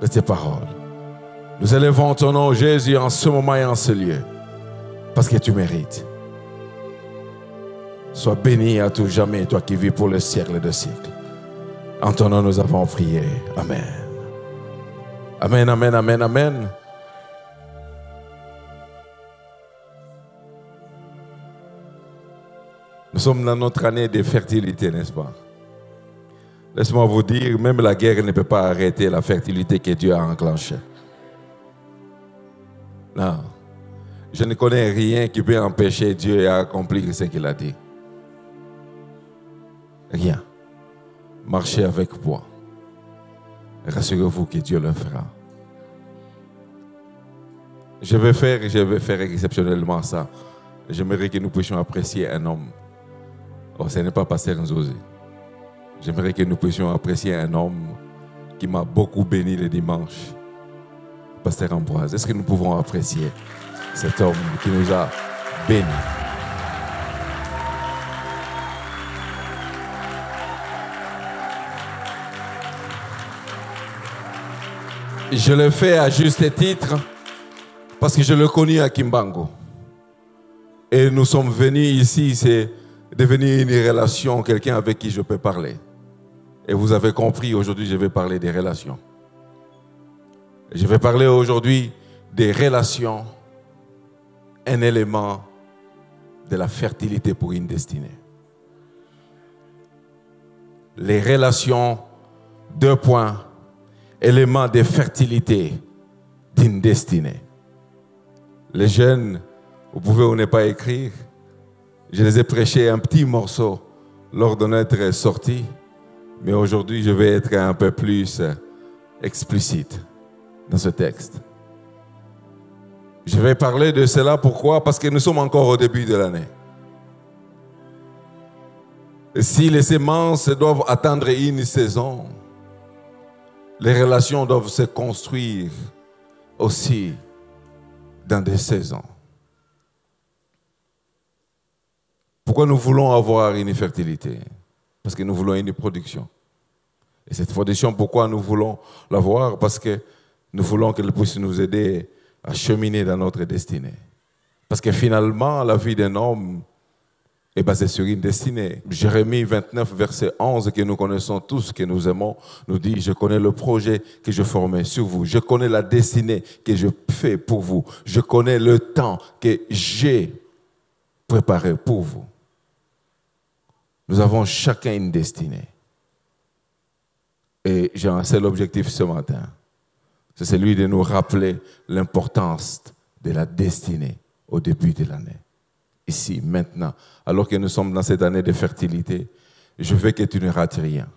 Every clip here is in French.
de tes paroles. Nous élevons ton nom, Jésus, en ce moment et en ce lieu, parce que tu mérites. Sois béni à tout jamais, toi qui vis pour le siècle de siècles. En ton nom, nous avons prié. Amen. Amen, amen, amen, amen. Nous sommes dans notre année de fertilité, n'est-ce pas? Laisse-moi vous dire, même la guerre ne peut pas arrêter la fertilité que Dieu a enclenchée. Non. Je ne connais rien qui peut empêcher Dieu à accomplir ce qu'il a dit. Rien. Marchez avec moi. Rassurez-vous que Dieu le fera. Je vais faire exceptionnellement ça. J'aimerais que nous puissions apprécier un homme. Oh, ce n'est pas Pasteur Nzosé. J'aimerais que nous puissions apprécier un homme qui m'a beaucoup béni le dimanche. Pasteur Ambroise. Est-ce que nous pouvons apprécier cet homme qui nous a bénis? Je le fais à juste titre parce que je le connais à Kimbangu. Et nous sommes venus ici, c'est devenir une relation, quelqu'un avec qui je peux parler. Et vous avez compris, aujourd'hui, je vais parler des relations. Je vais parler aujourd'hui des relations, un élément de la fertilité pour une destinée. Les relations, 2 points, élément de fertilité d'une destinée. Les jeunes, vous pouvez ou ne pas écrire. Je les ai prêchés un petit morceau lors de notre sortie, mais aujourd'hui je vais être un peu plus explicite dans ce texte. Je vais parler de cela, pourquoi? Parce que nous sommes encore au début de l'année. Si les semences doivent attendre une saison, les relations doivent se construire aussi dans des saisons. Pourquoi nous voulons avoir une fertilité? Parce que nous voulons une production. Et cette production, pourquoi nous voulons l'avoir? Parce que nous voulons qu'elle puisse nous aider à cheminer dans notre destinée. Parce que finalement, la vie d'un homme est basée sur une destinée. Jérémie 29, verset 11, que nous connaissons tous, que nous aimons, nous dit: je connais le projet que je formais sur vous. Je connais la destinée que je fais pour vous. Je connais le temps que j'ai préparé pour vous. Nous avons chacun une destinée. Et j'ai un seul objectif ce matin. C'est celui de nous rappeler l'importance de la destinée au début de l'année. Ici, maintenant, alors que nous sommes dans cette année de fertilité, je veux que tu ne rates rien.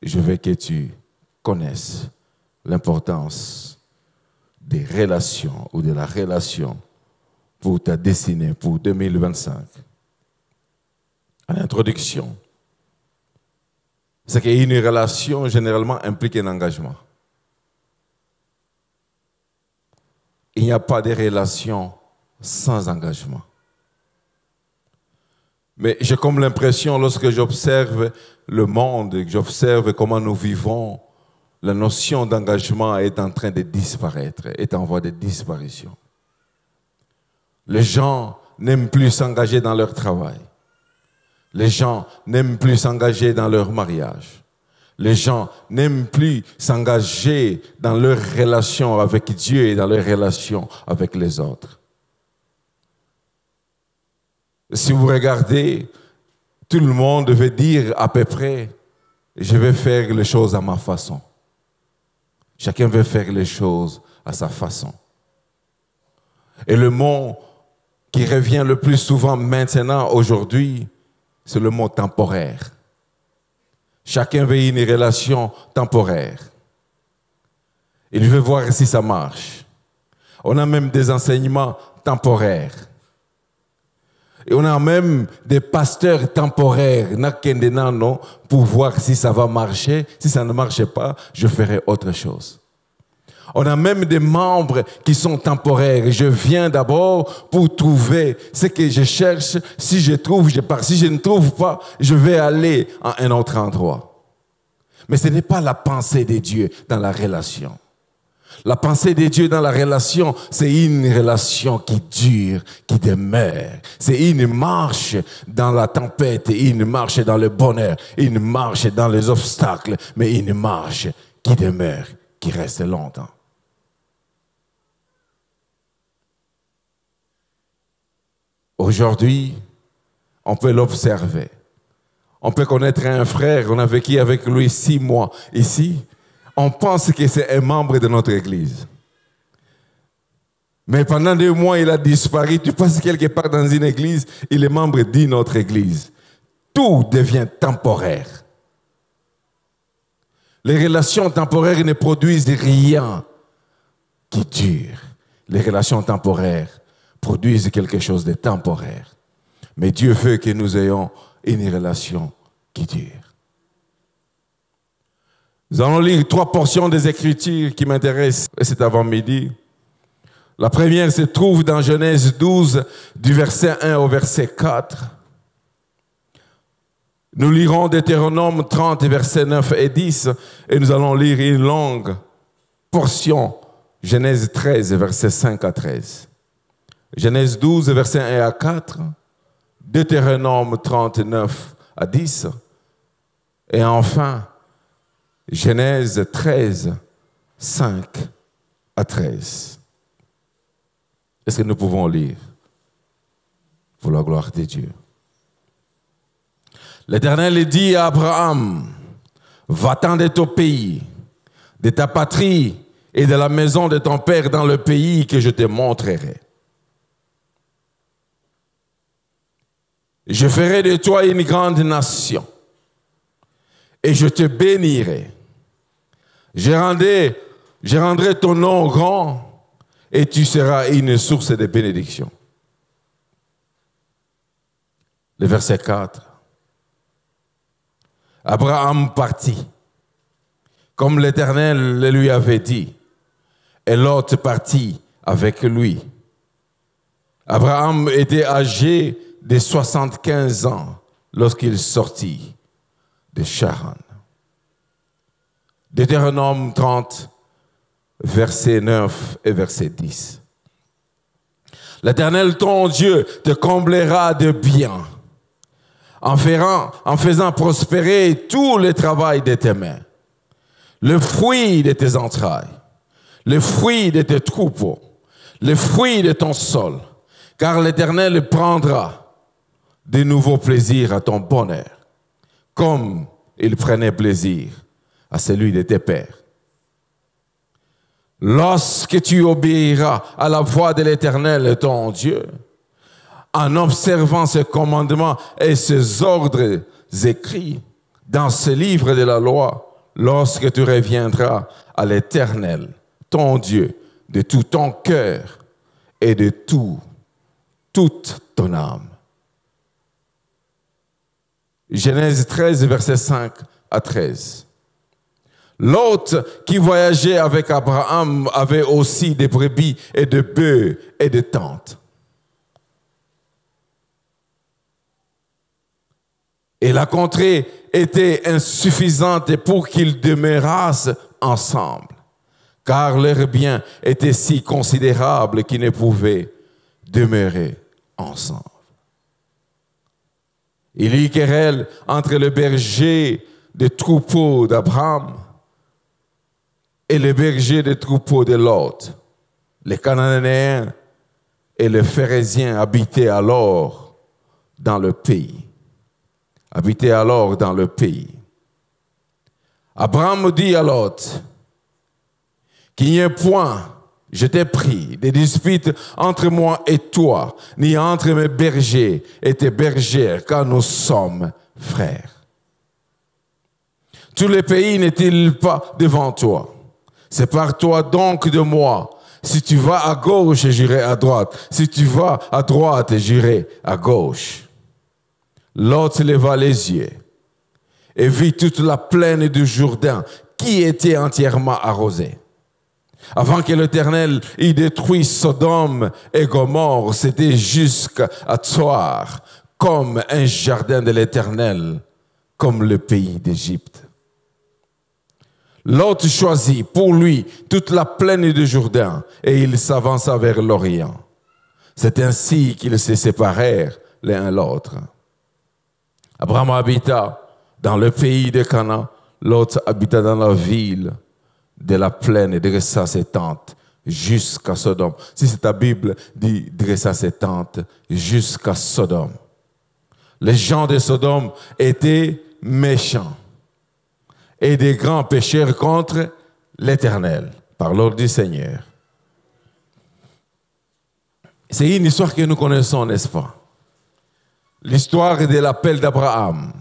Je veux que tu connaisses l'importance des relations ou de la relation pour ta destinée, pour 2025. À l'introduction, c'est qu'une relation généralement implique un engagement. Il n'y a pas de relation sans engagement. Mais j'ai comme l'impression, lorsque j'observe le monde, que j'observe comment nous vivons, la notion d'engagement est en train de disparaître, est en voie de disparition. Les gens n'aiment plus s'engager dans leur travail. Les gens n'aiment plus s'engager dans leur mariage. Les gens n'aiment plus s'engager dans leurs relations avec Dieu et dans leurs relations avec les autres. Si vous regardez, tout le monde veut dire à peu près: je vais faire les choses à ma façon. Chacun veut faire les choses à sa façon. Et le mot qui revient le plus souvent maintenant, aujourd'hui, c'est le mot temporaire. Chacun veut une relation temporaire. Il veut voir si ça marche. On a même des enseignements temporaires. Et on a même des pasteurs temporaires pour voir si ça va marcher. Si ça ne marche pas, je ferai autre chose. On a même des membres qui sont temporaires. Je viens d'abord pour trouver ce que je cherche. Si je trouve, je pars. Si je ne trouve pas, je vais aller à un autre endroit. Mais ce n'est pas la pensée de Dieu dans la relation. La pensée de Dieu dans la relation, c'est une relation qui dure, qui demeure. C'est une marche dans la tempête, une marche dans le bonheur, une marche dans les obstacles, mais une marche qui demeure, qui reste longtemps. Aujourd'hui, on peut l'observer. On peut connaître un frère, on a vécu avec lui 6 mois ici. On pense que c'est un membre de notre église. Mais pendant 2 mois, il a disparu. Tu passes quelque part dans une église, il est membre d'une autre église. Tout devient temporaire. Les relations temporaires ne produisent rien qui dure. Les relations temporaires produisent quelque chose de temporaire. Mais Dieu veut que nous ayons une relation qui dure. Nous allons lire 3 portions des Écritures qui m'intéressent cet avant-midi. La première se trouve dans Genèse 12, du verset 1 au verset 4. Nous lirons Deutéronome 30, versets 9 et 10, et nous allons lire une longue portion, Genèse 13, versets 5 à 13. Genèse 12, versets 1 à 4, Deutéronome 39 à 10, et enfin, Genèse 13, 5 à 13. Est-ce que nous pouvons lire pour la gloire de Dieu? L'Éternel dit à Abraham, va-t'en de ton pays, de ta patrie et de la maison de ton père dans le pays que je te montrerai. Je ferai de toi une grande nation et je te bénirai. Je rendrai ton nom grand et tu seras une source de bénédiction. Le verset 4. Abraham partit, comme l'Éternel le lui avait dit, et Lot partit avec lui. Abraham était âgé de 75 ans lorsqu'il sortit de Charan. Deutéronome 30, verset 9 et verset 10. L'Éternel ton Dieu te comblera de biens, en faisant prospérer tout le travail de tes mains, le fruit de tes entrailles, le fruit de tes troupeaux, le fruit de ton sol, car l'Éternel prendra de nouveaux plaisirs à ton bonheur, comme il prenait plaisir à celui de tes pères. Lorsque tu obéiras à la voix de l'Éternel ton Dieu, en observant ses commandements et ses ordres écrits dans ce livre de la loi, lorsque tu reviendras à l'Éternel, ton Dieu, de tout ton cœur et de toute ton âme. Genèse 13, versets 5 à 13. Lot, qui voyageait avec Abraham, avait aussi des brebis et de bœufs et de tentes. Et la contrée était insuffisante pour qu'ils demeurassent ensemble, car leurs biens étaient si considérables qu'ils ne pouvaient demeurer ensemble. Il y eut querelle entre le berger des troupeaux d'Abraham et le berger des troupeaux de Lot. Les Cananéens et les Phéréziens habitaient alors dans le pays. Abraham dit à Lot, qu'il n'y ait point, je t'ai pris, des disputes entre moi et toi, ni entre mes bergers et tes bergères, car nous sommes frères. Tout le pays n'est-il pas devant toi? Sépare-toi donc de moi. Si tu vas à gauche, j'irai à droite. Si tu vas à droite, j'irai à gauche. Lot leva les yeux et vit toute la plaine du Jourdain qui était entièrement arrosée. Avant que l'Éternel y détruise Sodome et Gomorrhe, c'était jusqu'à Tsoar, comme un jardin de l'Éternel, comme le pays d'Égypte. Lot choisit pour lui toute la plaine de Jourdain et il s'avança vers l'Orient. C'est ainsi qu'ils se séparèrent l'un l'autre. Abraham habita dans le pays de Canaan, Lot habita dans la ville de la plaine et dressa ses tentes jusqu'à Sodome. Si c'est ta Bible, dit dressa ses tentes jusqu'à Sodome. Les gens de Sodome étaient méchants et des grands pécheurs contre l'Éternel, par l'ordre du Seigneur. C'est une histoire que nous connaissons, n'est-ce pas? L'histoire de l'appel d'Abraham.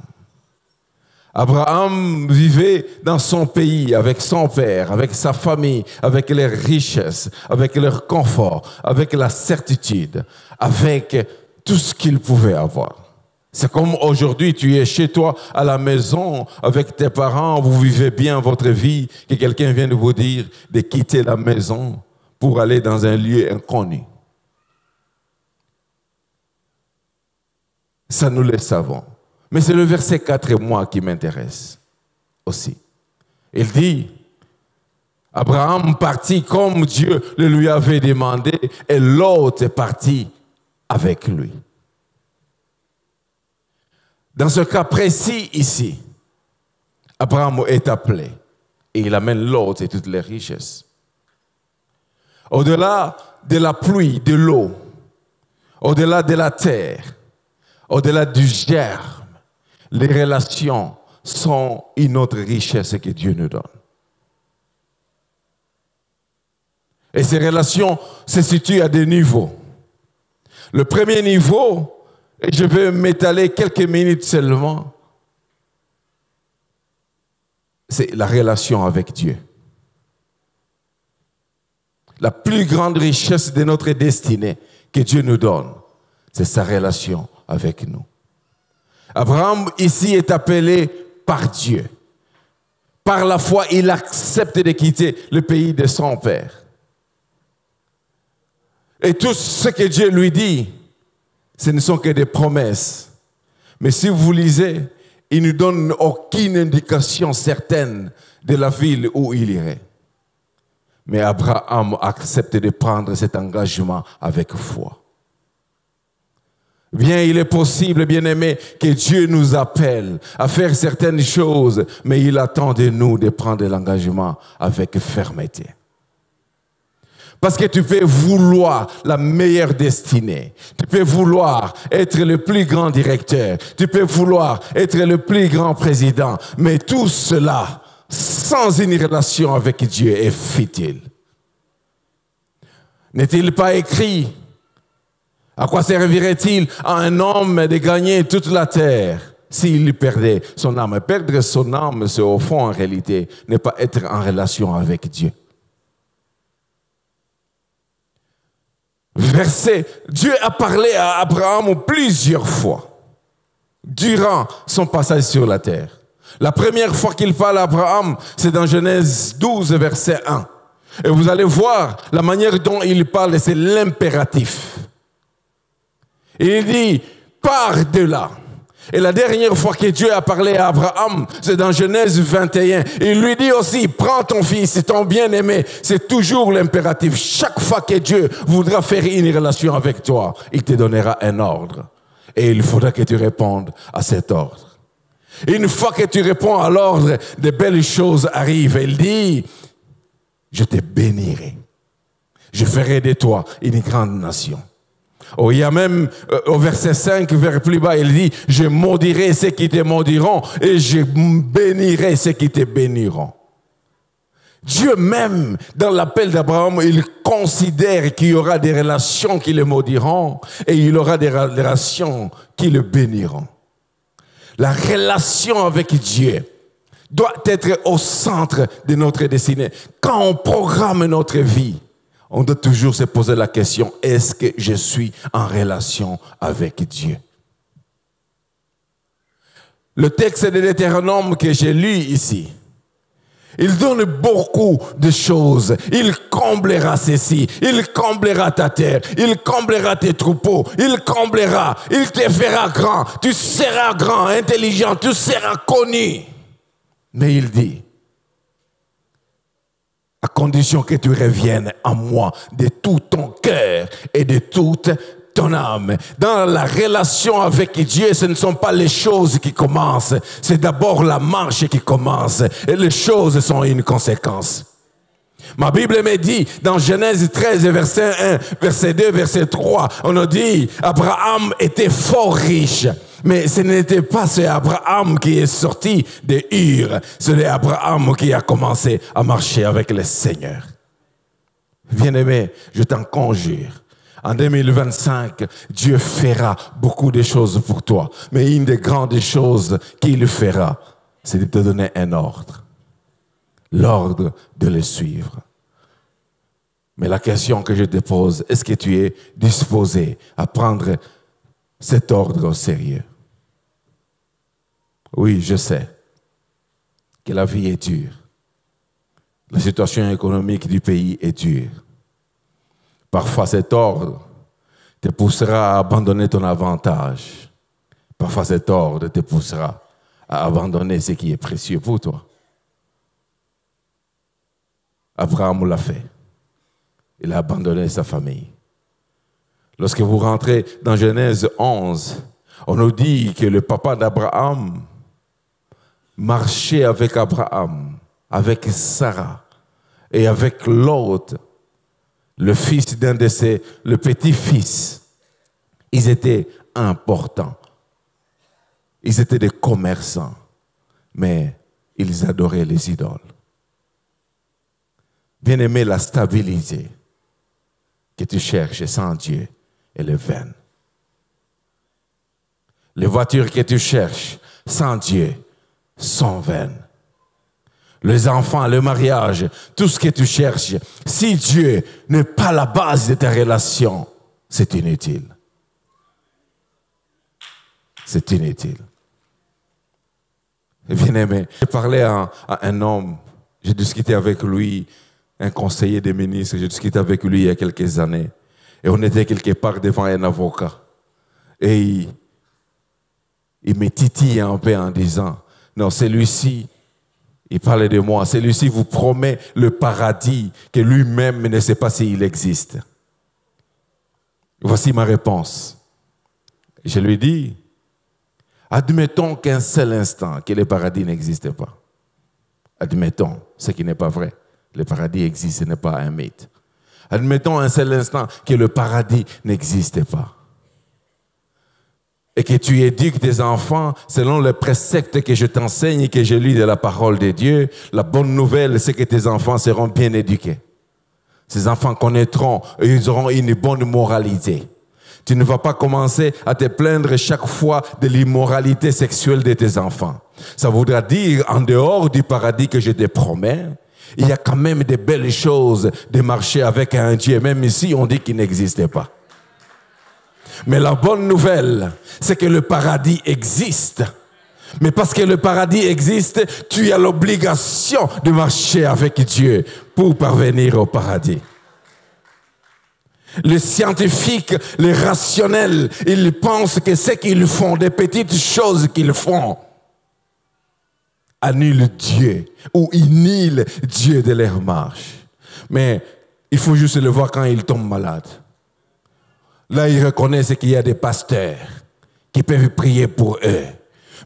Abraham vivait dans son pays avec son père, avec sa famille, avec leurs richesses, avec leur confort, avec la certitude, avec tout ce qu'il pouvait avoir. C'est comme aujourd'hui, tu es chez toi à la maison avec tes parents, vous vivez bien votre vie, que quelqu'un vient de vous dire de quitter la maison pour aller dans un lieu inconnu. Ça, nous le savons. Mais c'est le verset 4 et moi qui m'intéresse aussi. Il dit, Abraham partit comme Dieu le lui avait demandé et Lot est parti avec lui. Dans ce cas précis ici, Abraham est appelé et il amène Lot et toutes les richesses. Au-delà de la pluie, de l'eau, au-delà de la terre, au-delà du germe, les relations sont une autre richesse que Dieu nous donne. Et ces relations se situent à des niveaux. Le premier niveau, et je vais m'étaler quelques minutes seulement, c'est la relation avec Dieu. La plus grande richesse de notre destinée que Dieu nous donne, c'est sa relation avec nous. Abraham ici est appelé par Dieu. Par la foi, il accepte de quitter le pays de son père. Et tout ce que Dieu lui dit, ce ne sont que des promesses. Mais si vous lisez, il ne donne aucune indication certaine de la ville où il irait. Mais Abraham accepte de prendre cet engagement avec foi. Bien, il est possible, bien-aimé, que Dieu nous appelle à faire certaines choses, mais il attend de nous de prendre l'engagement avec fermeté. Parce que tu peux vouloir la meilleure destinée. Tu peux vouloir être le plus grand directeur. Tu peux vouloir être le plus grand président. Mais tout cela, sans une relation avec Dieu, est futile. N'est-il pas écrit? À quoi servirait-il à un homme de gagner toute la terre s'il perdait son âme? Perdre son âme, c'est au fond, en réalité, ne pas être en relation avec Dieu. Verset, Dieu a parlé à Abraham plusieurs fois durant son passage sur la terre. La première fois qu'il parle à Abraham, c'est dans Genèse 12, verset 1. Et vous allez voir la manière dont il parle, c'est l'impératif. Il dit, pars de là. Et la dernière fois que Dieu a parlé à Abraham, c'est dans Genèse 21. Il lui dit aussi, prends ton fils, ton bien-aimé. C'est toujours l'impératif. Chaque fois que Dieu voudra faire une relation avec toi, il te donnera un ordre. Et il faudra que tu répondes à cet ordre. Une fois que tu réponds à l'ordre, de belles choses arrivent. Il dit, je te bénirai. Je ferai de toi une grande nation. Oh, il y a même au verset 5, vers plus bas, il dit, je maudirai ceux qui te maudiront et je bénirai ceux qui te béniront. Dieu même, dans l'appel d'Abraham, il considère qu'il y aura des relations qui le maudiront et il y aura des relations qui le béniront. La relation avec Dieu doit être au centre de notre destinée. Quand on programme notre vie, on doit toujours se poser la question, est-ce que je suis en relation avec Dieu? Le texte de Deutéronome que j'ai lu ici, il donne beaucoup de choses. Il comblera ceci, il comblera ta terre, il comblera tes troupeaux, il comblera, il te fera grand, tu seras grand, intelligent, tu seras connu. Mais il dit, condition que tu reviennes à moi de tout ton cœur et de toute ton âme. Dans la relation avec Dieu, ce ne sont pas les choses qui commencent, c'est d'abord la marche qui commence et les choses sont une conséquence. Ma Bible me dit, dans Genèse 13, verset 1, verset 2, verset 3, on nous dit, Abraham était fort riche. Mais ce n'était pas ce Abraham qui est sorti de Ur, c'est Abraham qui a commencé à marcher avec le Seigneur. Bien-aimé, je t'en conjure. En 2025, Dieu fera beaucoup de choses pour toi. Mais une des grandes choses qu'il fera, c'est de te donner un ordre. L'ordre de le suivre. Mais la question que je te pose, est-ce que tu es disposé à prendre cet ordre au sérieux? Oui, je sais que la vie est dure. La situation économique du pays est dure. Parfois, cet ordre te poussera à abandonner ton avantage. Parfois, cet ordre te poussera à abandonner ce qui est précieux pour toi. Abraham l'a fait. Il a abandonné sa famille. Lorsque vous rentrez dans Genèse 11, on nous dit que le papa d'Abraham marchait avec Abraham, avec Sarah et avec l'autre, le fils d'un de ses, le petit-fils. Ils étaient importants. Ils étaient des commerçants, mais ils adoraient les idoles. Bien-aimé, la stabilité que tu cherches sans Dieu, elle est vaine. Les voitures que tu cherches sans Dieu sont vaines. Les enfants, le mariage, tout ce que tu cherches, si Dieu n'est pas la base de ta relation, c'est inutile. C'est inutile. Bien-aimé, j'ai parlé à un homme, j'ai discuté avec lui, un conseiller des ministres, j'ai discuté avec lui il y a quelques années. Et on était quelque part devant un avocat. Et il me titille un peu en disant, non, celui-ci, il parlait de moi, celui-ci vous promet le paradis que lui-même ne sait pas s'il existe. Voici ma réponse. Je lui dis, admettons qu'un seul instant que le paradis n'existe pas. Admettons, ce qui n'est pas vrai. Le paradis existe, ce n'est pas un mythe. Admettons un seul instant que le paradis n'existe pas. Et que tu éduques tes enfants selon les préceptes que je t'enseigne et que je lis de la parole de Dieu. La bonne nouvelle, c'est que tes enfants seront bien éduqués. Ces enfants connaîtront et ils auront une bonne moralité. Tu ne vas pas commencer à te plaindre chaque fois de l'immoralité sexuelle de tes enfants. Ça voudra dire, en dehors du paradis que je te promets, il y a quand même de belles choses de marcher avec un Dieu, même ici on dit qu'il n'existait pas. Mais la bonne nouvelle, c'est que le paradis existe. Mais parce que le paradis existe, tu as l'obligation de marcher avec Dieu pour parvenir au paradis. Les scientifiques, les rationnels, ils pensent que ce qu'ils font, des petites choses qu'ils font, annulent Dieu ou inhilent Dieu de leur marche. Mais il faut juste le voir quand ils tombent malades. Là, ils reconnaissent qu'il y a des pasteurs qui peuvent prier pour eux.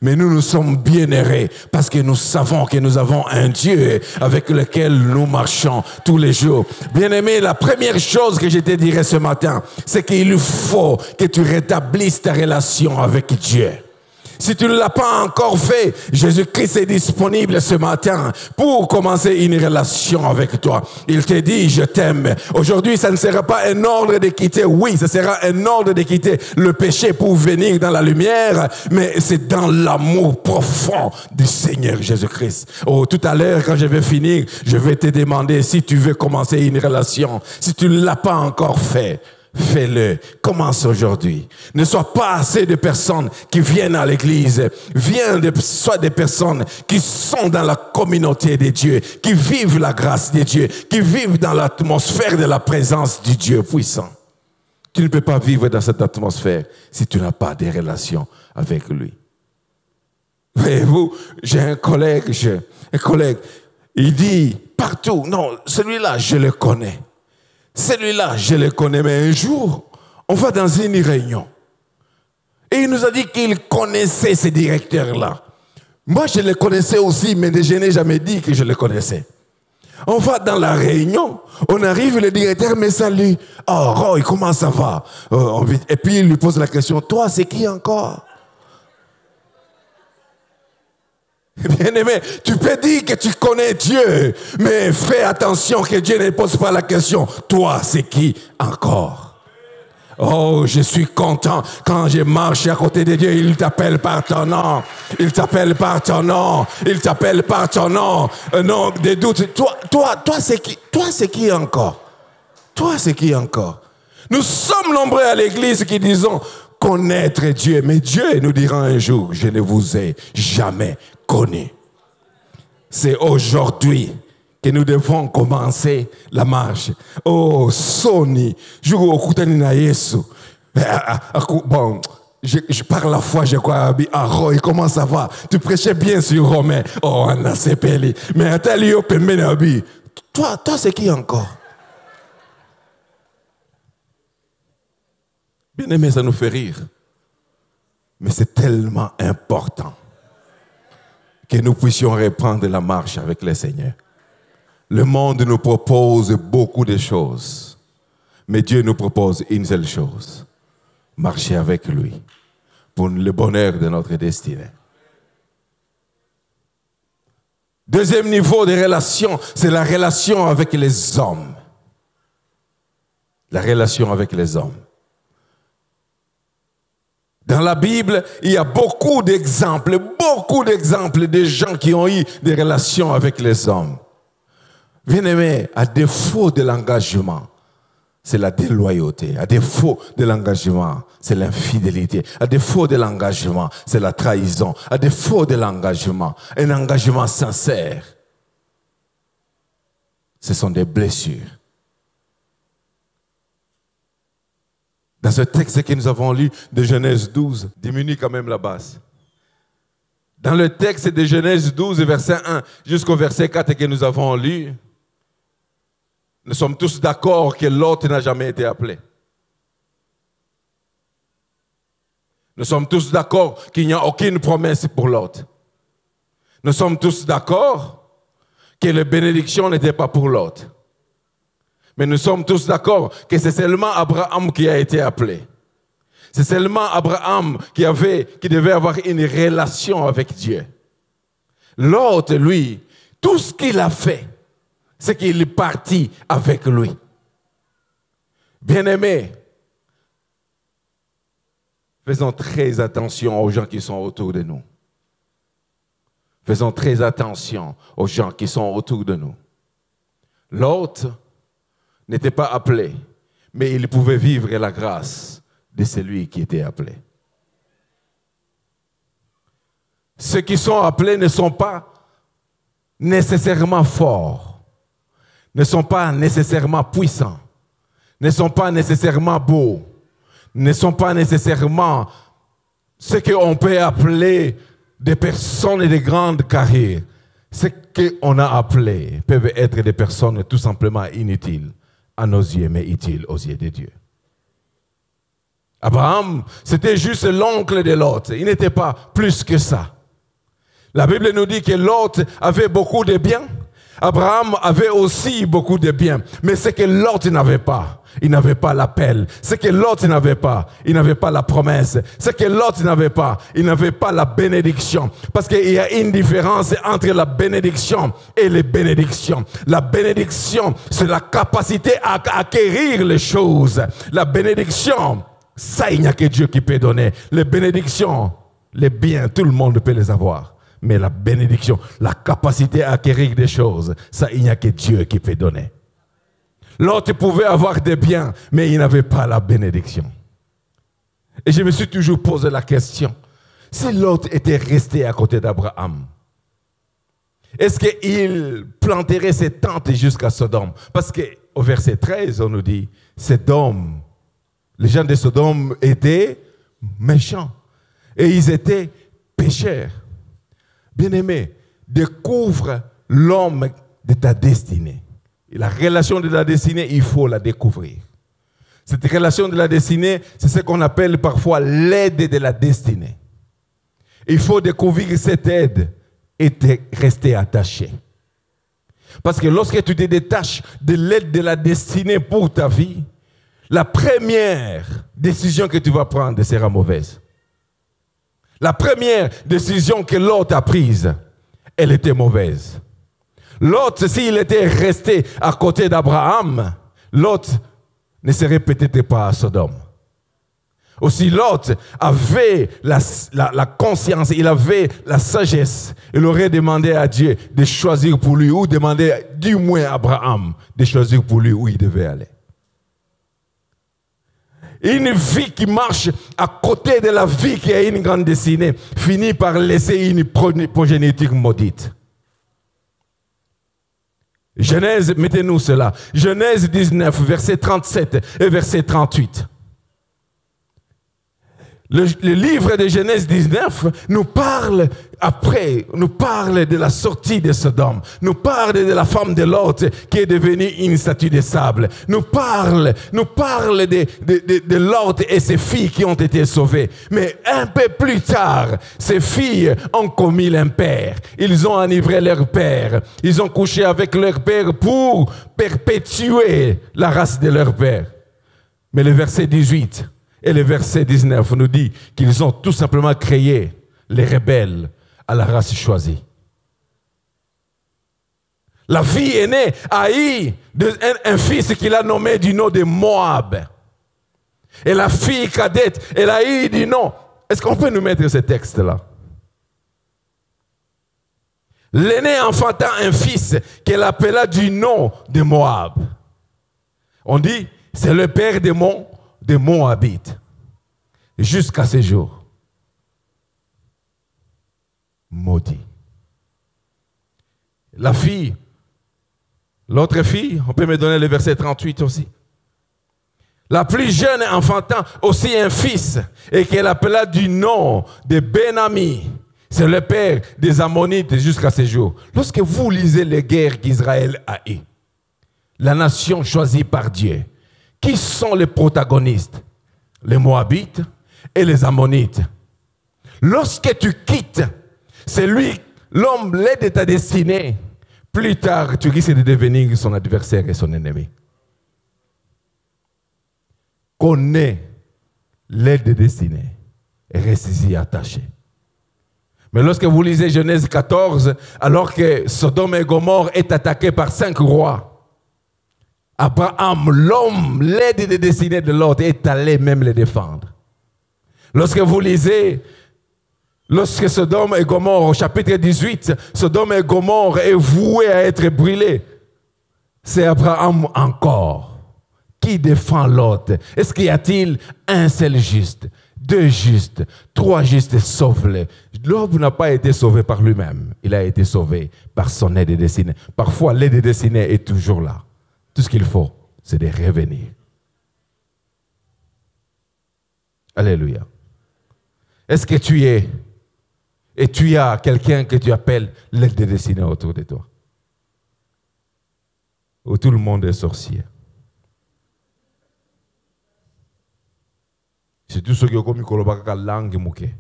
Mais nous sommes bien heureux parce que nous savons que nous avons un Dieu avec lequel nous marchons tous les jours. Bien-aimé, la première chose que je te dirais ce matin, c'est qu'il faut que tu rétablisses ta relation avec Dieu. Si tu ne l'as pas encore fait, Jésus-Christ est disponible ce matin pour commencer une relation avec toi. Il te dit, je t'aime. Aujourd'hui, ça ne sera pas un ordre de quitter. Oui, ce sera un ordre de quitter le péché pour venir dans la lumière, mais c'est dans l'amour profond du Seigneur Jésus-Christ. Oh, tout à l'heure, quand je vais finir, je vais te demander si tu veux commencer une relation. Si tu ne l'as pas encore fait, fais-le. Commence aujourd'hui. Ne sois pas assez de personnes qui viennent à l'église. Sois des personnes qui sont dans la communauté de Dieu, qui vivent la grâce de Dieu, qui vivent dans l'atmosphère de la présence du Dieu puissant. Tu ne peux pas vivre dans cette atmosphère si tu n'as pas de relation avec lui. Voyez-vous, j'ai un collègue, il dit, partout. Non, celui-là, je le connais. Celui-là, je le connais. Mais un jour, on va dans une réunion. Et il nous a dit qu'il connaissait ces directeurs-là. Moi, je les connaissais aussi, mais je n'ai jamais dit que je les connaissais. On va dans la réunion, on arrive, le directeur me salue. Oh, Roy, comment ça va? Et puis il lui pose la question, toi, c'est qui encore? Bien-aimé, tu peux dire que tu connais Dieu, mais fais attention que Dieu ne pose pas la question, toi, c'est qui encore? Oh, je suis content quand je marche à côté de Dieu, il t'appelle par ton nom. Il t'appelle par ton nom. Il t'appelle par ton nom. Non, des doutes. Toi, c'est qui? Toi, c'est qui encore? Toi, c'est qui encore? Nous sommes nombreux à l'église qui disons connaître Dieu. Mais Dieu nous dira un jour, je ne vous ai jamais connu. C'est aujourd'hui que nous devons commencer la marche. Oh, Sony, je vous écoute na Yesu. Bon, par la foi, je crois, ah, Roy, comment ça va? Tu prêchais bien sur Romain. Oh, Anna Sepeli. Mais attends, toi, c'est qui encore? Bien aimé, ça nous fait rire. Mais c'est tellement important que nous puissions reprendre la marche avec le Seigneur. Le monde nous propose beaucoup de choses, mais Dieu nous propose une seule chose, marcher avec lui pour le bonheur de notre destinée. Deuxième niveau de relation, c'est la relation avec les hommes. La relation avec les hommes. Dans la Bible, il y a beaucoup d'exemples de gens qui ont eu des relations avec les hommes. Bien-aimé, à défaut de l'engagement, c'est la déloyauté. À défaut de l'engagement, c'est l'infidélité. À défaut de l'engagement, c'est la trahison. À défaut de l'engagement, un engagement sincère, ce sont des blessures. Dans ce texte que nous avons lu de Genèse 12, diminue quand même la basse. Dans le texte de Genèse 12, verset 1 jusqu'au verset 4 que nous avons lu, nous sommes tous d'accord que Lot n'a jamais été appelé. Nous sommes tous d'accord qu'il n'y a aucune promesse pour Lot. Nous sommes tous d'accord que la bénédiction n'était pas pour Lot. Mais nous sommes tous d'accord que c'est seulement Abraham qui a été appelé. C'est seulement Abraham qui devait avoir une relation avec Dieu. Lot, lui, tout ce qu'il a fait, c'est qu'il est parti avec lui. Bien-aimés, faisons très attention aux gens qui sont autour de nous. Faisons très attention aux gens qui sont autour de nous. L'autre n'était pas appelé, mais il pouvait vivre la grâce de celui qui était appelé. Ceux qui sont appelés ne sont pas nécessairement forts, ne sont pas nécessairement puissants, ne sont pas nécessairement beaux, ne sont pas nécessairement ce qu'on peut appeler des personnes de grande carrière. Ce qu'on a appelé peuvent être des personnes tout simplement inutiles à nos yeux, mais utiles aux yeux de Dieu. Abraham, c'était juste l'oncle de Lot. Il n'était pas plus que ça. La Bible nous dit que Lot avait beaucoup de biens. Abraham avait aussi beaucoup de biens. Mais ce que Lot n'avait pas, il n'avait pas l'appel. Ce que Lot n'avait pas, il n'avait pas la promesse. Ce que Lot n'avait pas, il n'avait pas la bénédiction. Parce qu'il y a une différence entre la bénédiction et les bénédictions. La bénédiction, c'est la capacité à acquérir les choses. La bénédiction, ça, il n'y a que Dieu qui peut donner. Les bénédictions, les biens, tout le monde peut les avoir. Mais la bénédiction, la capacité à acquérir des choses, ça, il n'y a que Dieu qui peut donner. L'autre pouvait avoir des biens, mais il n'avait pas la bénédiction. Et je me suis toujours posé la question, si l'autre était resté à côté d'Abraham, est-ce qu'il planterait ses tentes jusqu'à Sodome? Parce qu'au verset 13, on nous dit, Sodome, les gens de Sodome étaient méchants et ils étaient pécheurs. Bien-aimé, découvre l'homme de ta destinée. Et la relation de la destinée, il faut la découvrir. Cette relation de la destinée, c'est ce qu'on appelle parfois l'aide de la destinée. Il faut découvrir cette aide et rester attaché. Parce que lorsque tu te détaches de l'aide de la destinée pour ta vie, la première décision que tu vas prendre sera mauvaise. La première décision que Lot a prise, elle était mauvaise. Lot, s'il était resté à côté d'Abraham, Lot ne serait peut-être pas à Sodome. Aussi, Lot avait la conscience, il avait la sagesse. Il aurait demandé à Dieu de choisir pour lui, ou demandé du moins à Abraham de choisir pour lui où il devait aller. Une vie qui marche à côté de la vie qui a une grande destinée finit par laisser une progéniture maudite. Genèse, mettez-nous cela. Genèse 19, verset 37 et verset 38. Le livre de Genèse 19 nous parle de la sortie de Sodome, nous parle de la femme de Lot qui est devenue une statue de sable, nous parle de Lot et ses filles qui ont été sauvées. Mais un peu plus tard, ces filles ont commis l'impair. Ils ont enivré leur père, ils ont couché avec leur père pour perpétuer la race de leur père. Mais le verset 18 et le verset 19 nous dit qu'ils ont tout simplement créé les rebelles à la race choisie. La fille aînée a eu un fils qu'il a nommé du nom de Moab. Et la fille cadette, elle a eu du nom. Est-ce qu'on peut nous mettre ce texte-là? L'aînée enfanta un fils qu'elle appela du nom de Moab. On dit, c'est le père des Moabites. Jusqu'à ce jour. Maudit. La fille, l'autre fille, on peut me donner le verset 38 aussi. La plus jeune enfantant aussi un fils et qu'elle appela du nom de Ben-Ami. C'est le père des Ammonites jusqu'à ce jour. Lorsque vous lisez les guerres qu'Israël a eues, la nation choisie par Dieu, qui sont les protagonistes? Les Moabites et les Ammonites. Lorsque tu quittes l'homme, l'aide de ta destinée, plus tard, tu risques de devenir son adversaire et son ennemi. Connais l'aide de destinée et restez-y attaché. Mais lorsque vous lisez Genèse 14, alors que Sodome et Gomorrhe est attaqué par 5 rois, Abraham, l'homme, l'aide de destinée de l'autre, est allé même les défendre. Lorsque vous lisez, lorsque Sodome et Gomorrhe, au chapitre 18, Sodome et Gomorrhe est voué à être brûlé, c'est Abraham encore qui défend l'autre. Est-ce qu'il y a-t-il un seul juste, 2 justes, 3 justes sauvés? L'homme n'a pas été sauvé par lui-même, il a été sauvé par son aide destinée. Parfois, l'aide destinée est toujours là. Tout ce qu'il faut, c'est de revenir. Alléluia. Est-ce que tu es et tu as quelqu'un que tu appelles l'aide destinée autour de toi? Où tout le monde est sorcier. C'est tout ce qui est comme la langue mouké.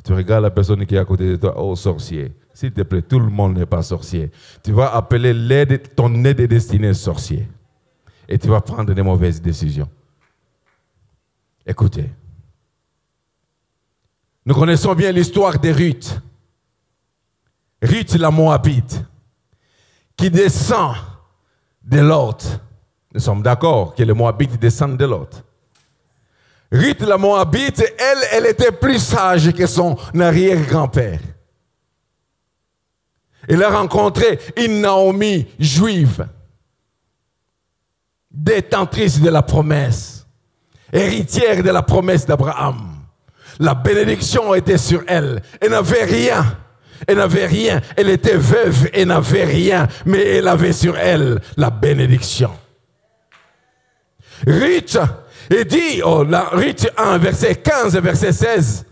Tu regardes la personne qui est à côté de toi, oh sorcier. S'il te plaît, tout le monde n'est pas sorcier. Tu vas appeler ton aide destinée sorcier. Et tu vas prendre des mauvaises décisions. Écoutez. Nous connaissons bien l'histoire de Ruth. Ruth la Moabite, qui descend de Lot. Nous sommes d'accord que les Moabites descendent de Lot. Ruth la Moabite, elle était plus sage que son arrière-grand-père. Elle a rencontré une Naomi juive, détentrice de la promesse, héritière de la promesse d'Abraham. La bénédiction était sur elle. Elle n'avait rien. Elle n'avait rien. Elle était veuve et n'avait rien. Mais elle avait sur elle la bénédiction. Ruth, il dit, Ruth 1, verset 15 et verset 16.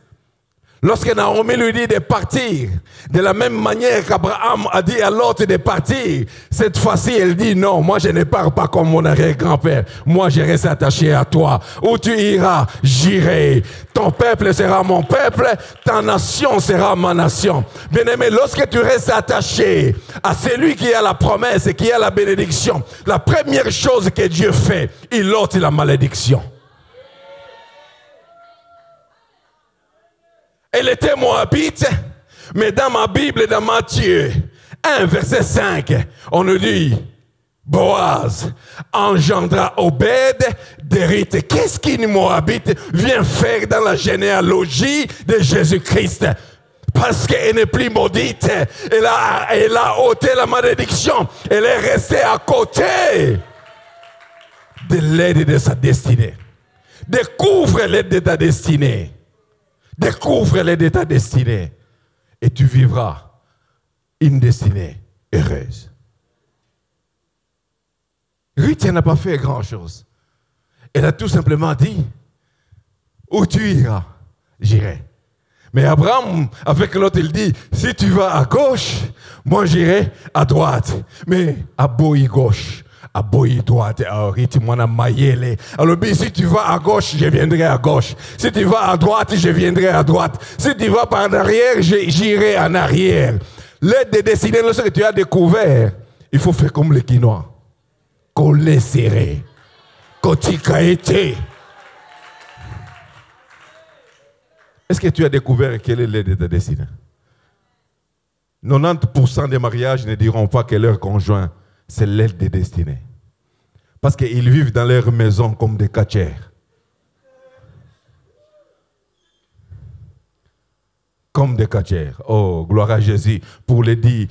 Lorsque Naomi lui dit de partir, de la même manière qu'Abraham a dit à l'autre de partir, cette fois-ci, elle dit non, moi je ne pars pas comme mon arrière-grand-père. Moi je reste attaché à toi. Où tu iras, j'irai. Ton peuple sera mon peuple, ta nation sera ma nation. Bien-aimé, lorsque tu restes attaché à celui qui a la promesse et qui a la bénédiction, la première chose que Dieu fait, il ôte la malédiction. Elle était moabite, mais dans ma Bible, dans Matthieu 1, verset 5, on nous dit, Boaz engendra Obed d'Érith. Qu'est-ce qu'une moabite vient faire dans la généalogie de Jésus-Christ? Parce qu'elle n'est plus maudite, elle a ôté la malédiction, elle est restée à côté de l'aide de sa destinée. Découvre l'aide de ta destinée. Découvre l'aide de ta destinée et tu vivras une destinée heureuse. Ruth n'a pas fait grand-chose. Elle a tout simplement dit, où tu iras, j'irai. Mais Abraham, avec l'autre, il dit, si tu vas à gauche, moi j'irai à droite. Mais à boy gauche. À boy droite, alors si tu vas à gauche, je viendrai à gauche. Si tu vas à droite, je viendrai à droite. Si tu vas par en arrière, j'irai en arrière. L'aide de destinée, lorsque tu as découvert, il faut faire comme les quinois. Coller serré. Kotikaete. Est-ce que tu as découvert quelle est l'aide de ta destinée? 90% des mariages ne diront pas que leur conjoint, c'est l'aide de destinée. Parce qu'ils vivent dans leur maison comme des cachères. Comme des cachères. Oh, gloire à Jésus. Pour les 10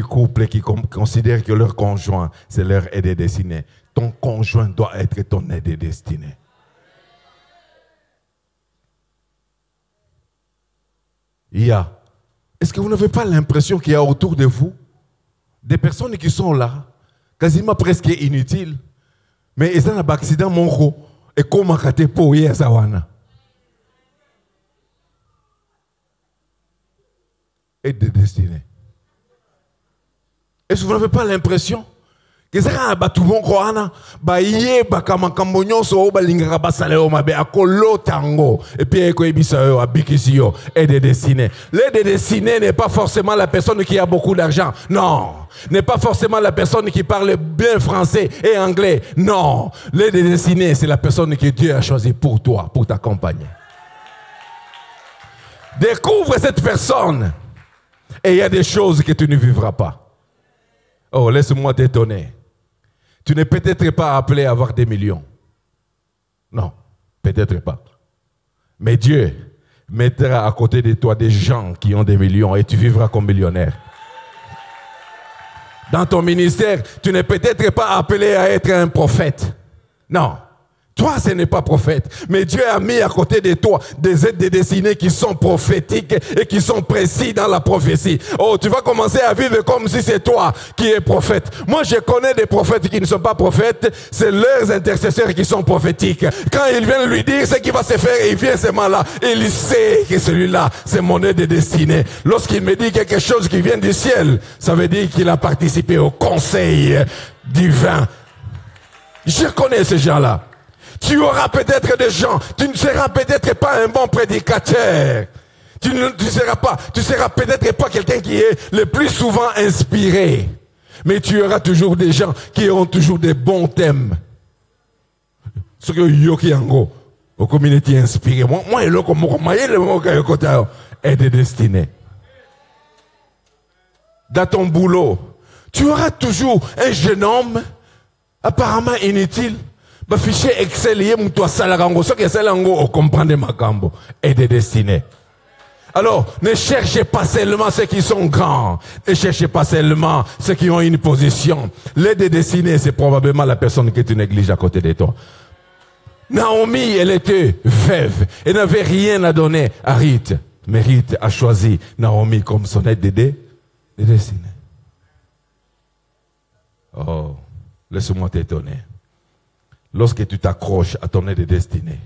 couples qui considèrent que leur conjoint, c'est leur aide destinée. Ton conjoint doit être ton aide destinée. Est-ce que vous n'avez pas l'impression qu'il y a autour de vous des personnes qui sont là, quasiment presque inutiles, mais ils ont un accident monro et comment kate po ye sawana. Et de destinée. Est-ce que vous n'avez pas l'impression que ça a battu mon croana, baye bakamakambo so balinga basaleo mabe akolo tango et puis ko ebisa abikisio et de destinée. L'aide de destinée n'est pas forcément la personne qui a beaucoup d'argent. Non. N'est pas forcément la personne qui parle bien français et anglais. Non. L'aide de destinée, c'est la personne que Dieu a choisie pour toi, pour t'accompagner. Découvre cette personne et il y a des choses que tu ne vivras pas. Oh, laisse-moi t'étonner. Tu n'es peut-être pas appelé à avoir des millions. Non, peut-être pas. Mais Dieu mettra à côté de toi des gens qui ont des millions et tu vivras comme millionnaire. Dans ton ministère, tu n'es peut-être pas appelé à être un prophète. Non. Toi, ce n'est pas prophète. Mais Dieu a mis à côté de toi des aides de destinée qui sont prophétiques et qui sont précis dans la prophétie. Oh, tu vas commencer à vivre comme si c'est toi qui es prophète. Moi, je connais des prophètes qui ne sont pas prophètes. C'est leurs intercesseurs qui sont prophétiques. Quand ils viennent lui dire ce qui va se faire, il vient seulement là. Il sait que celui-là, c'est mon aide de destinée. Lorsqu'il me dit quelque chose qui vient du ciel, ça veut dire qu'il a participé au conseil divin. Je connais ces gens-là. Tu auras peut-être des gens, tu ne seras peut-être pas un bon prédicateur. Tu seras peut-être pas quelqu'un qui est le plus souvent inspiré. Mais tu auras toujours des gens qui auront toujours des bons thèmes. Ce que Yoki Ango, au communauté inspiré. Moi, est de destinée. Dans ton boulot, tu auras toujours un jeune homme apparemment inutile. Le fichier Excel, on comprend des macambo et des destinées. Alors, ne cherchez pas seulement ceux qui sont grands. Ne cherchez pas seulement ceux qui ont une position. L'aide destinée, c'est probablement la personne que tu négliges à côté de toi. Naomi, elle était veuve. Elle n'avait rien à donner à Ruth. Mais Ruth a choisi Naomi comme son aide de destinée. Oh, laisse-moi t'étonner. Lorsque tu t'accroches à ton aide de destinée,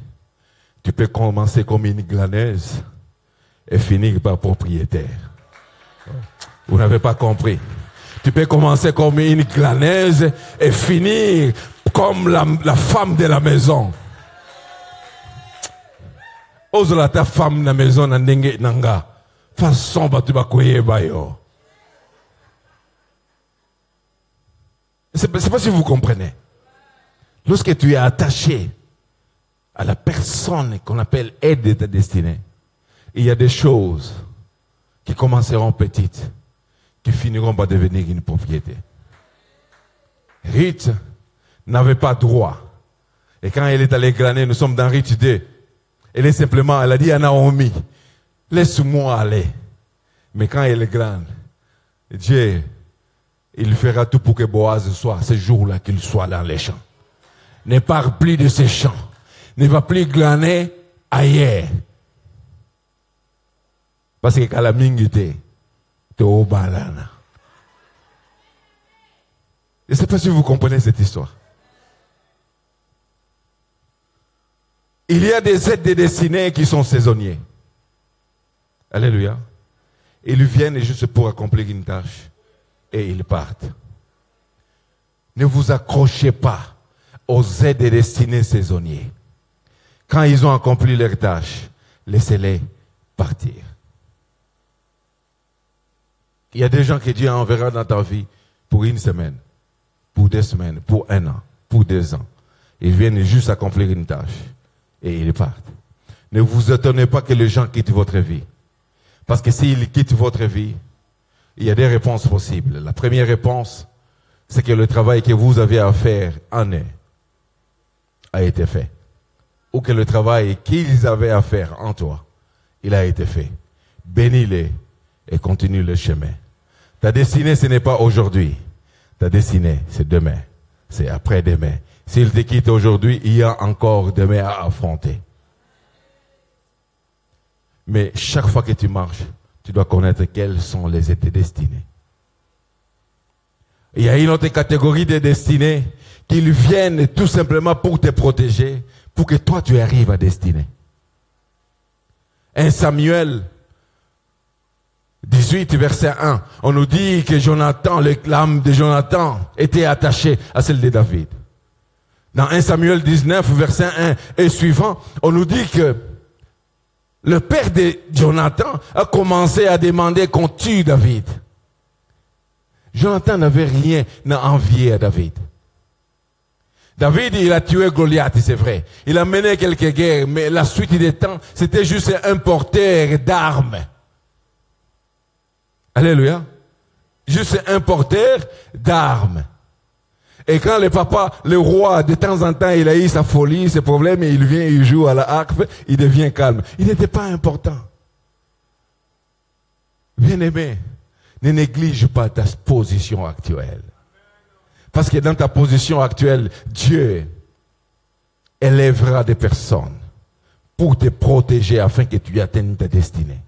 tu peux commencer comme une glaneuse et finir par propriétaire. Vous n'avez pas compris. Tu peux commencer comme une glaneuse et finir comme la femme de la maison. Ose la ta femme de la maison n'andenge nanga. Façon batu bakoye bayo. C'est pas si vous comprenez. Lorsque tu es attaché à la personne qu'on appelle aide de ta destinée, il y a des choses qui commenceront petites, qui finiront par devenir une propriété. Ruth n'avait pas droit. Et quand elle est allée glaner, nous sommes dans Ruth 2, elle a dit à Naomi, laisse-moi aller. Mais quand elle glane, Dieu, il fera tout pour que Boaz soit ce jour-là, qu'il soit dans les champs. Ne parle plus de ces champs. Ne va plus glaner ailleurs. Parce que quand la mingité, tu es au balana. Je ne sais pas si vous comprenez cette histoire. Il y a des aides de destinée qui sont saisonniers. Alléluia. Ils viennent juste pour accomplir une tâche et ils partent. Ne vous accrochez pas aux aides de destinée saisonniers. Quand ils ont accompli leur tâche, laissez-les partir. Il y a des gens que Dieu enverra dans ta vie pour une semaine, pour 2 semaines, pour 1 an, pour 2 ans. Ils viennent juste accomplir une tâche et ils partent. Ne vous étonnez pas que les gens quittent votre vie. Parce que s'ils quittent votre vie, il y a des réponses possibles. La première réponse, c'est que le travail que vous avez à faire en eux a été fait. Ou que le travail qu'ils avaient à faire en toi, il a été fait. Bénis-les et continue le chemin. Ta destinée, ce n'est pas aujourd'hui. Ta destinée, c'est demain. C'est après-demain. S'il te quitte aujourd'hui, il y a encore demain à affronter. Mais chaque fois que tu marches, tu dois connaître quelles sont les aides destinées. Il y a une autre catégorie de destinées qui viennent tout simplement pour te protéger, pour que toi tu arrives à destinée. 1 Samuel 18, verset 1, on nous dit que Jonathan, l'âme de Jonathan était attachée à celle de David. Dans 1 Samuel 19, verset 1 et suivant, on nous dit que le père de Jonathan a commencé à demander qu'on tue David. Jonathan n'avait rien à envier à David. David, il a tué Goliath, c'est vrai. Il a mené quelques guerres, mais la suite des temps, c'était juste un porteur d'armes. Alléluia. Juste un porteur d'armes. Et quand le roi, de temps en temps, il a eu sa folie, ses problèmes, et il vient, il joue à la harpe, il devient calme. Il n'était pas important. Bien-aimé, ne néglige pas ta position actuelle. Parce que dans ta position actuelle, Dieu élèvera des personnes pour te protéger afin que tu atteignes ta destinée.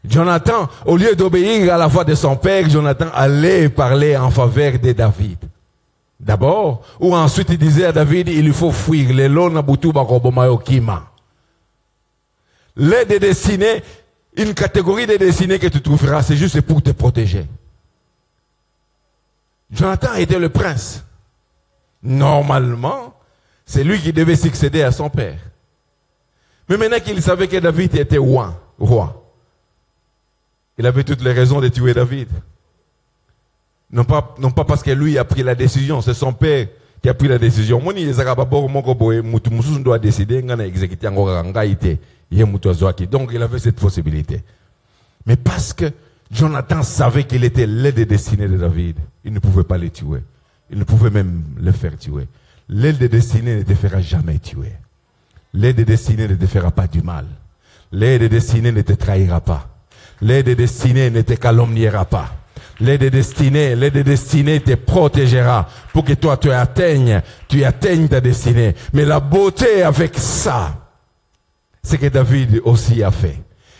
Jonathan, au lieu d'obéir à la voix de son père, Jonathan allait parler en faveur de David. D'abord, ou ensuite il disait à David, il faut fuir. L'aide destinée, une catégorie de destinée que tu trouveras, c'est juste pour te protéger. Jonathan était le prince. Normalement, c'est lui qui devait succéder à son père. Mais maintenant qu'il savait que David était roi, il avait toutes les raisons de tuer David. Non pas parce que lui a pris la décision, c'est son père qui a pris la décision. Donc il avait cette possibilité. Mais parce que Jonathan savait qu'il était l'aide destinée de David, il ne pouvait pas le tuer. Il ne pouvait même le faire tuer. L'aide destinée ne te fera jamais tuer. L'aide destinée ne te fera pas du mal. L'aide destinée ne te trahira pas. L'aide destinée ne te calomniera pas. L'aide destinée te protégera pour que toi tu atteignes ta destinée. Mais la beauté avec ça, c'est que David aussi a fait.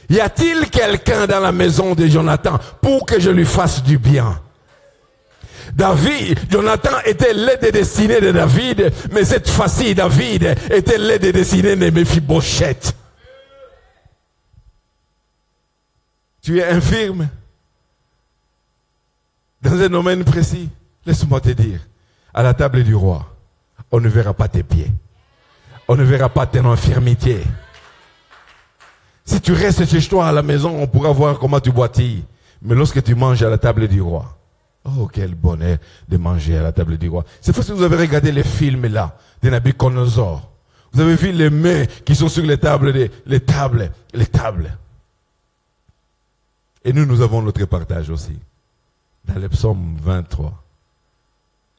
Y a-t-il quelqu'un dans la maison de Jonathan pour que je lui fasse du bien? Jonathan était l'aide destinée de David, mais cette fois-ci, David était l'aide destinée de Mephibosheth. Tu es infirme dans un domaine précis. Laisse-moi te dire, à la table du roi, on ne verra pas tes pieds. On ne verra pas ton infirmité. Si tu restes chez toi à la maison, on pourra voir comment tu boitilles. Mais lorsque tu manges à la table du roi, oh, quel bonheur de manger à la table du roi. C'est parce que vous avez regardé les films là, de Nabucodonosor. Vous avez vu les mains qui sont sur les tables, les tables. Et nous avons notre partage aussi. Dans le psaume 23,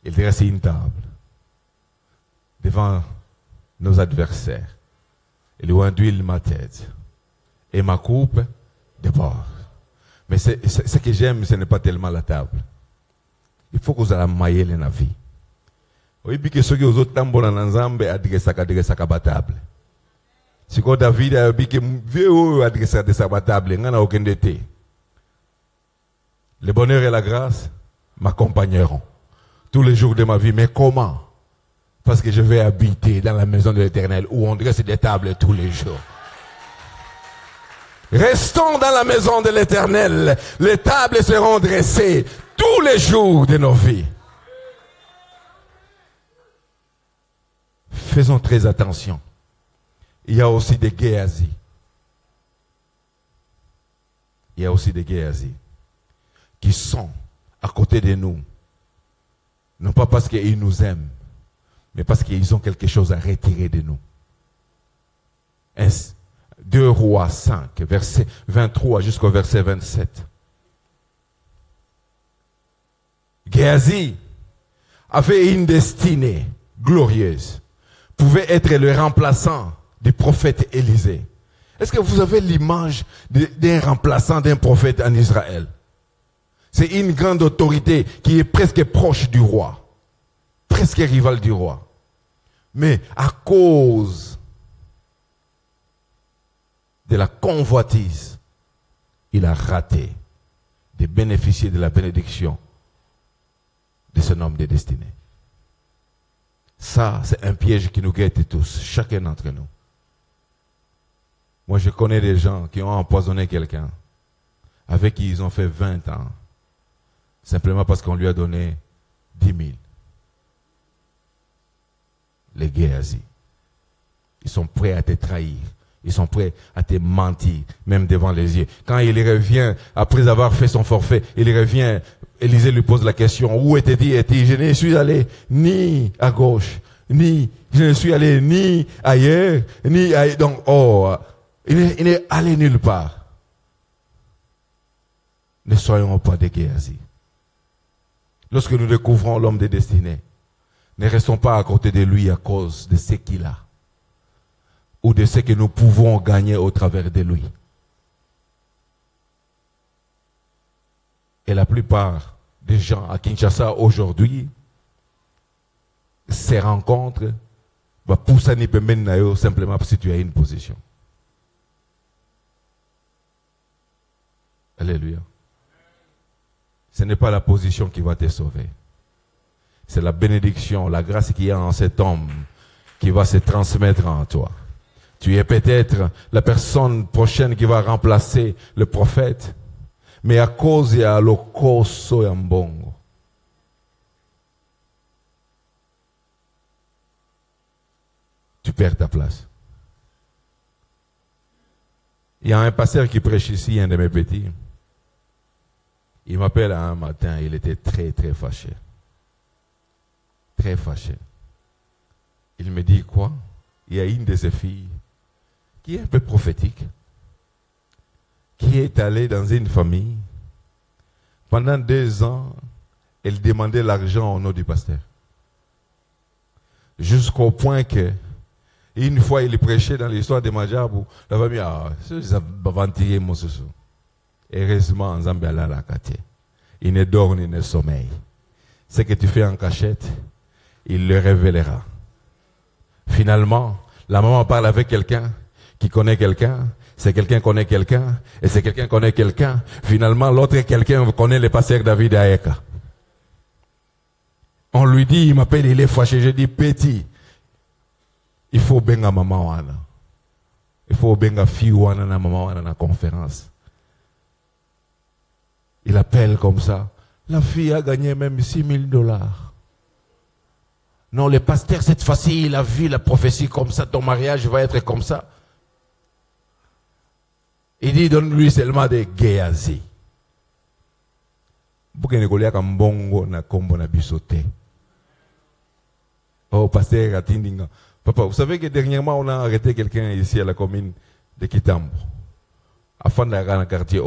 il dresse une table devant nos adversaires. Il lui induit ma tête et ma coupe déborde. Mais ce que j'aime, ce n'est pas tellement la table. Il faut que vous ayez maillé les navires. Oui, puis que ceux qui ont autres tambours en ensemble adressent à table. Si quand David a dit que vieux adresse à table, il n'y a aucun dété. Le bonheur et la grâce m'accompagneront tous les jours de ma vie. Mais comment? Parce que je vais habiter dans la maison de l'Éternel où on dresse des tables tous les jours. Restons dans la maison de l'Éternel. Les tables seront dressées tous les jours de nos vies. Faisons très attention. Il y a aussi des Géasi. Il y a aussi des Géasi qui sont à côté de nous. Non pas parce qu'ils nous aiment, mais parce qu'ils ont quelque chose à retirer de nous. 2 Rois 5, verset 23 jusqu'au verset 27. Géasi avait une destinée glorieuse. Pouvait être le remplaçant du prophète Élisée. Est-ce que vous avez l'image d'un remplaçant d'un prophète en Israël? C'est une grande autorité qui est presque proche du roi. Presque rival du roi. Mais à cause de la convoitise, il a raté de bénéficier de la bénédiction de ce homme de destinée. Ça, c'est un piège qui nous guette tous, chacun d'entre nous. Moi, je connais des gens qui ont empoisonné quelqu'un, avec qui ils ont fait 20 ans, simplement parce qu'on lui a donné 10 000. Les Géasi. Ils sont prêts à te trahir. Ils sont prêts à te mentir, même devant les yeux. Quand il revient, après avoir fait son forfait, il revient, Élisée lui pose la question, où était-il? Je ne suis allé ni à gauche, je ne suis allé ni ailleurs, ni ailleurs. Donc, il n'est allé nulle part. Ne soyons pas des Géasi. Lorsque nous découvrons l'homme de destinée, ne restons pas à côté de lui à cause de ce qu'il a, ou de ce que nous pouvons gagner au travers de lui. Et la plupart des gens à Kinshasa aujourd'hui, ces rencontres, pousser ni pemen simplement parce que tu as une position. Alléluia. Ce n'est pas la position qui va te sauver. C'est la bénédiction, la grâce qui est en cet homme qui va se transmettre en toi. Tu es peut-être la personne prochaine qui va remplacer le prophète, mais à cause de l'okoso yambongo, tu perds ta place. Il y a un pasteur qui prêche ici, un de mes petits. Il m'appelle un matin, il était très très fâché. Très fâché. Il me dit quoi? Il y a une de ses filles qui est un peu prophétique, qui est allée dans une famille. Pendant 2 ans, elle demandait l'argent au nom du pasteur. Jusqu'au point que, une fois, il prêchait dans l'histoire de Majabou, la famille a ventilé mon sousou. Heureusement, Nzambe Allah l'a caté. Il ne dort ni ne sommeille. Ce que tu fais en cachette, il le révélera. Finalement, la maman parle avec quelqu'un qui connaît quelqu'un, c'est quelqu'un connaît quelqu'un, et c'est quelqu'un connaît quelqu'un. Finalement, l'autre quelqu'un connaît le pasteur David Aeka. On lui dit, il m'appelle, il est fâché. Je dis, petit, il faut benga maman wana. Il faut benga fille wana na maman wana na conférence. Il appelle comme ça. La fille a gagné même $6,000. Non, le pasteur, cette fois-ci, il a vu la prophétie comme ça, ton mariage va être comme ça. Il dit, donne-lui seulement des Géasi. Oh, pasteur, papa, vous savez que dernièrement, on a arrêté quelqu'un ici à la commune de Kitambo. Afin d'aller dans le quartier,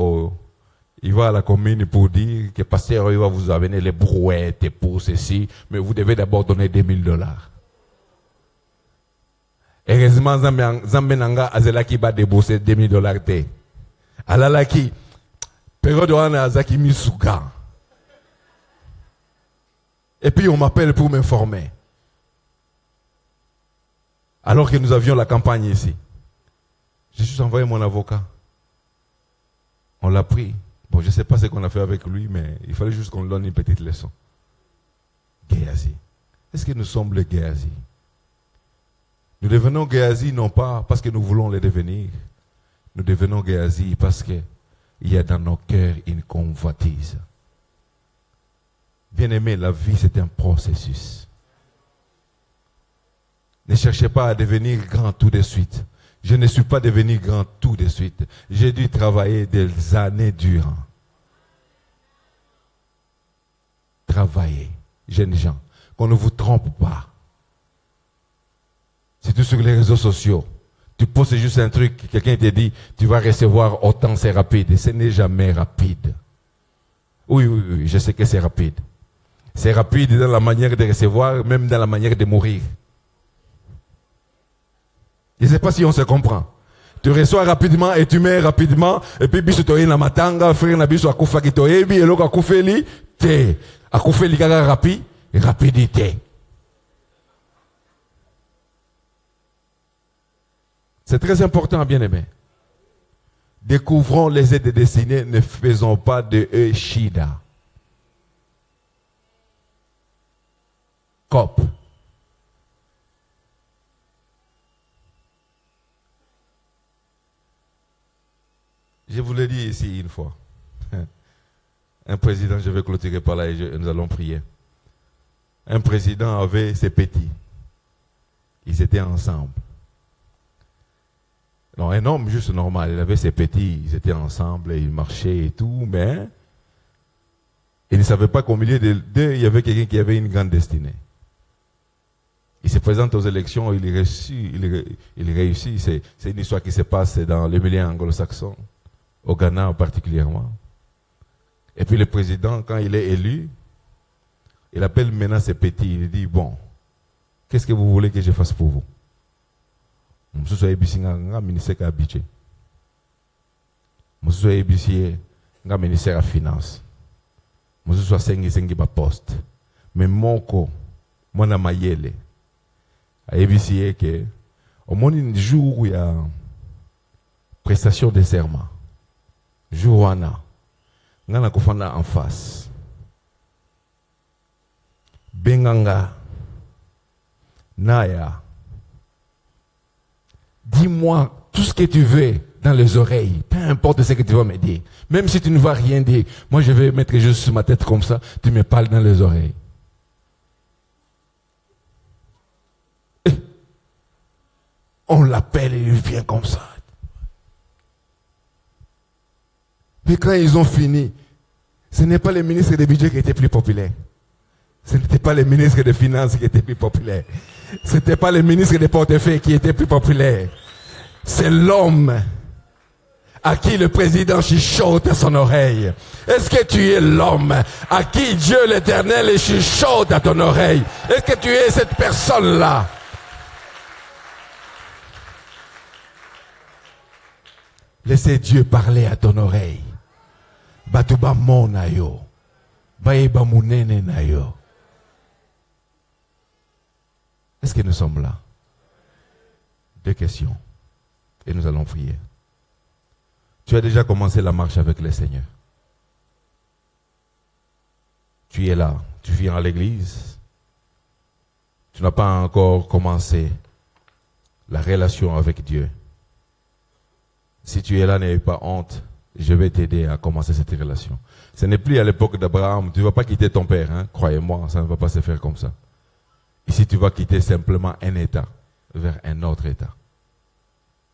il va à la commune pour dire que pasteur, il va vous amener les brouettes et pour ceci, mais vous devez d'abord donner $2,000. Heureusement, Zambenanga Azelaki va débourser $2,000. Alalaki, période où on a Azaki Misuga. Et puis on m'appelle pour m'informer. Alors que nous avions la campagne ici. J'ai juste envoyé mon avocat. On l'a pris. Bon, je ne sais pas ce qu'on a fait avec lui, mais il fallait juste qu'on lui donne une petite leçon. Géasi. Est-ce que nous sommes les Géasi? Nous devenons Géasi non pas parce que nous voulons les devenir. Nous devenons Géasi parce qu'il y a dans nos cœurs une convoitise. Bien-aimé, la vie c'est un processus. Ne cherchez pas à devenir grand tout de suite. Je ne suis pas devenu grand tout de suite. J'ai dû travailler des années durant. Travailler, jeunes gens, qu'on ne vous trompe pas. Surtout sur les réseaux sociaux. Tu poses juste un truc, quelqu'un te dit, tu vas recevoir autant, c'est rapide. Ce n'est jamais rapide. Oui, je sais que c'est rapide. C'est rapide dans la manière de recevoir, même dans la manière de mourir. Je ne sais pas si on se comprend. Tu reçois rapidement et tu mets rapidement, et puis biso toye na matanga, frère na biso akufa ki toyebi, et l'autre akufeli, te. Akufeli kaka rapidité. C'est très important, bien-aimé. Découvrons les aides destinées, ne faisons pas de eux shida. Cop. Je vous l'ai dit ici une fois. Un président, je vais clôturer par là et nous allons prier. Un président avait ses petits. Ils étaient ensemble. Non, un homme juste normal, il avait ses petits, ils étaient ensemble, ils marchaient et tout, mais il ne savait pas qu'au milieu d'eux, il y avait quelqu'un qui avait une grande destinée. Il se présente aux élections, il réussit. C'est une histoire qui se passe dans le milieu anglo-saxon, au Ghana particulièrement. Et puis le président, quand il est élu, il appelle maintenant ses petits, il dit, bon, qu'est-ce que vous voulez que je fasse pour vous? Je suis ministère de budget. Je suis ministère de la finance. Je suis poste. Mais mon co, mon amayele, a ébissé que au moins un jour où il y a prestation de serment, jour où on a en face. Benganga, Naya. Dis-moi tout ce que tu veux dans les oreilles, peu importe ce que tu vas me dire. Même si tu ne vas rien dire, moi je vais mettre juste sur ma tête comme ça, tu me parles dans les oreilles. On l'appelle et il vient comme ça. Mais quand ils ont fini, ce n'est pas le ministre des budgets qui était plus populaire. Ce n'était pas le ministre des Finances qui était plus populaire. Ce n'était pas le ministre des Portefeuilles qui était plus populaire. C'est l'homme à qui le président chuchote à son oreille. Est-ce que tu es l'homme à qui Dieu l'Éternel chuchote à ton oreille? Est-ce que tu es cette personne-là? Laissez Dieu parler à ton oreille. Batuba monayo. Baeba munene nayo. Est-ce que nous sommes là? Deux questions. Et nous allons prier. Tu as déjà commencé la marche avec le Seigneur. Tu es là. Tu viens à l'église. Tu n'as pas encore commencé la relation avec Dieu. Si tu es là, n'aie pas honte je vais t'aider à commencer cette relation. Ce n'est plus à l'époque d'Abraham. Tu ne vas pas quitter ton père, hein? Croyez-moi, ça ne va pas se faire comme ça. Ici, tu vas quitter simplement un état vers un autre état.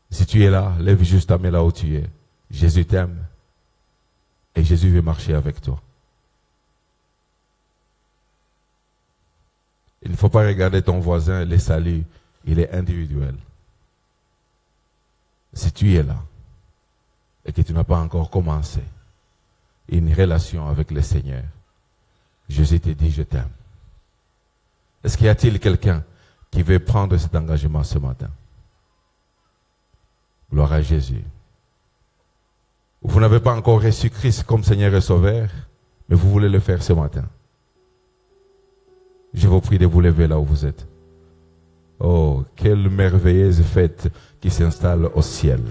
Si tu es là, lève juste ta main là où tu es. Jésus t'aime et Jésus veut marcher avec toi. Il ne faut pas regarder ton voisin, le salut, il est individuel. Si tu es là et que tu n'as pas encore commencé une relation avec le Seigneur, Jésus te dit, je t'aime. Est-ce qu'il y a-t-il quelqu'un qui veut prendre cet engagement ce matin? Gloire à Jésus. Vous n'avez pas encore reçu Christ comme Seigneur et Sauveur, mais vous voulez le faire ce matin. Je vous prie de vous lever là où vous êtes. Oh, quelle merveilleuse fête qui s'installe au ciel.